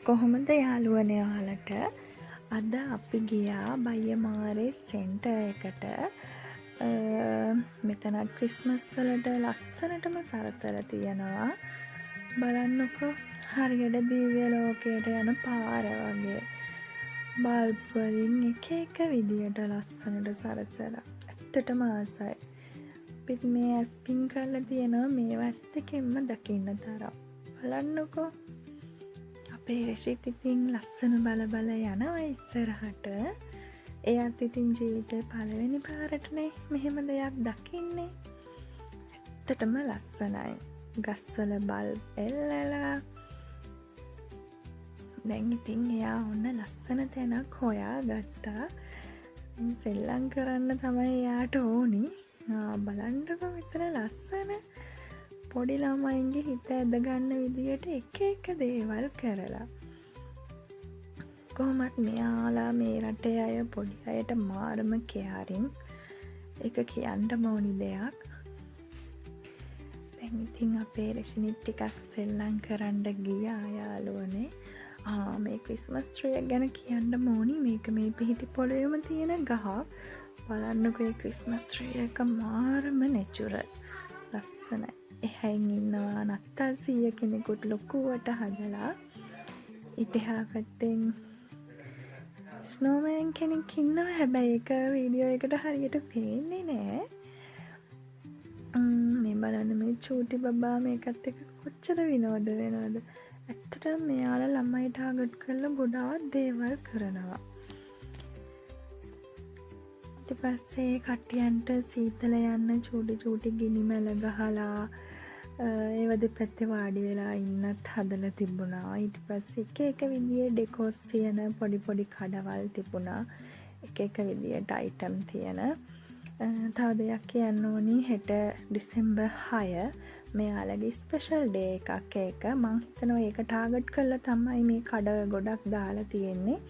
කොහොමද යාළුවනේ ඔයාලට? අද අපි ගියා බයියමාරේ සෙන්ටර් එකට. මෙතනත් ක්‍රිස්මස් වලට ලස්සනටම සරසලා තියෙනවා. බලන්නකෝ හරියට දිව්‍ය ලෝකයට යන පාර වගේ. බල්බ් වලින් එක එක විදියට ලස්සනට සරසලා. ඇත්තටම ආසයි. අපිත් මේ ඇස් පින් කරලා තියෙනවා මේ වැස් දෙකෙන්ම දකින්න තරම්. බලන්නකෝ. අපේ රෙෂිත් ඉතින් ලස්සන බල යනවා ඉස්සරහට. එයාත් ඉතින් ජීවිතේ පළවෙනි පාරටනේ මෙහෙම දෙයක් දකින්නේ. ඇත්තටම ලස්සනයි. ගස්වල බල්බ් එල්ලලා. දැන් ඉතින් එයා ඔන්න ලස්සන තැනක් හොයාගත්තා. සෙල්ලම් කරන්න තමයි එයාට ඕනි. බලන්නකෝ මෙතන ලස්සන පොඩි ළමයින්ගේ හිත ඇදගන්න විදියට එක දේවල් කරලා. කොහොමත් මෙයාලා මේ රටේ අය පොඩි අයට මාරම කෙයාරින්. ඒක කියන්න ඕනි දෙයක්. දැන් ඉතින් අපේ රෙෂිනිත් ටිකක් සෙල්ලම් කරන්න ගියා යාළුවනේ. මේ ක්‍රිස්මස් ට්‍රී ගැන කියන්න ඕනි. මේක මේ පිහිටි පොළොවේම තියෙන ගහ. බලන්නකෝ මේ ක්‍රිස්මස් ට්‍රී එක මාරම නැචරල්. ලස්සනයි. එහැයින් ඉන්නවා නත්තල් සීය කෙනෙකුට ලොකුවට හදලා. ඉතහා පැත්තෙන් ස්නෝමෑන් කෙනෙක් ඉන්නවා. හැබැයි ඒක වීඩියෝ එකට හරියට පේන්නේ නෑ. මේ බලන්න මේ චූටි බබා මේකත් එක්ක කොච්චර විනෝද වෙනවද. ඇත්තටම මෙයාලා ළමයි ටාගට් කරලා ගොඩාක් දේවල් කරනවා. ඊට පස්සේ කට්ටියන්ට සීතල යන්න චූටි ගිනි මැල ගහලා ඒව දෙපැත්තේ වාඩි වෙලා ඉන්නත් හදලා තිබුණා. ඊට පස්සේ එක විදිහේ ඩෙකෝස් තියෙන පොඩි කඩවල් තිබුණා. එක විදිහට අයිටම් තියෙන. තව දෙයක් කියන්න ඕනි. හෙට ඩිසෙම්බර් 6 මෙයාලගේ ස්පෙෂල් ඩේ එකක් ඒක. මං හිතනවා ඒක ටාගට් කරලා තමයි මේ කඩ ගොඩක් දාලා තියෙන්නේ.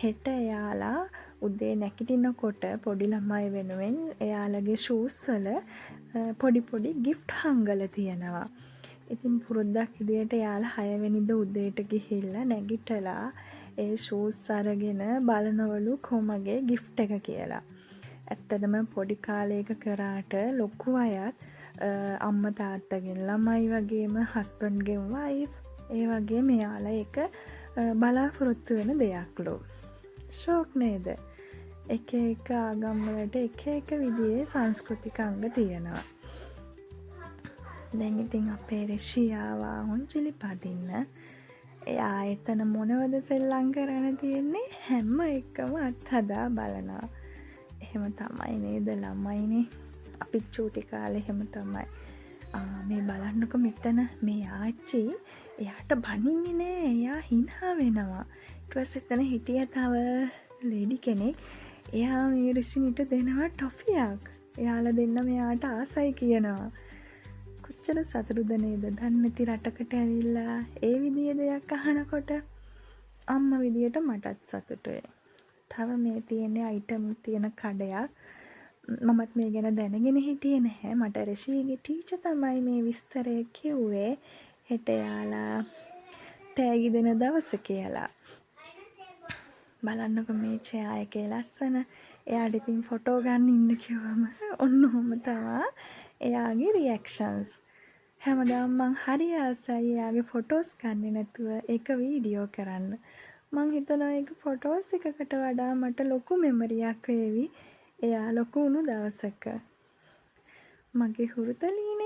හෙට එයාලා උදේ නැගිටිනකොට පොඩි ළමයි වෙනුවෙන් එයාලගේ ෂූස් වල පොඩි ගිෆ්ට් හංගලා තියෙනවා. ඉතින් පුරුද්දක් විදියට එයාලා 6 වෙනිදා උදේට ගිහිල්ලා නැගිටලා ඒ ෂූස් අරගෙන බලනවලු කොමගේ ගිෆ්ට් එක කියලා. ඇත්තටම පොඩි කාලයක කරාට ලොකු අයත් අම්මා තාත්තගෙන් ළමයි වගේම හස්බන්ඩ්ගෙන් වයිෆ් ඒ වගේ මෙයාලා ඒක බලාපොරොත්තු වෙන දෙයක්ලු. ෂෝක් නේද? එක ආගම් වලට එක විදිහේ සංස්කෘතික අංග තියෙනවා. දැන් ඉතින් අපේ රෂියාවා හොන්චිලි පදින්න. එයා එතන මොනවද සෙල්ලම් කරන්න තියෙන්නේ? හැම එකම අත්හදා බලනවා. එහෙම තමයි නේද ළමයිනේ. අපිත් චූටි කාලේ එහෙම තමයි. මේ බලන්නකො මෙතන මේ ආච්චි එයාට බනින්නේ නෑ. එයා හිනා වෙනවා. ඊට පස්සේ එතන හිටිය තව ලේඩි කෙනෙක්. එයා මේ රිසිනිට දෙනවා ටොෆියක්. එයාලා දෙන්න මෙයාට ආසයි කියනවා. කොච්චර සතුටුද නේද? දන්නේ නැති රටකට ඇවිල්ලා ඒ විදිහේ දෙයක් අහනකොට අම්මා විදියට මටත් සතුටුයි. තව මේ තියෙන අයිටම් තියෙන කඩයක්. මමත් මේ ගැන දැනගෙන හිටියේ නැහැ. මට රෂීගේ ටීචර් තමයි මේ විස්තරය කිව්වේ. හෙට යාලා තෑගි දෙන දවස කියලා. බලන්නකො මේ චෙයා එකේ ලස්සන. එයාට ඉතින් ෆොටෝ ගන්න ඉන්න කිව්වම ඔන්න ඔහොම තමයි එයාගේ රියැක්ෂන්ස්. හැමදාම මං හරි ආසයි එයාගේ ෆොටෝස් ගන්නේ නැතුව ඒක වීඩියෝ කරන්න. මං හිතනවා ඒක ෆොටෝස් එකකට වඩා මට ලොකු මෙමරියක් වේවි. එයා ලොකු වුණු දවසක. මගේ හුරුතලීනේ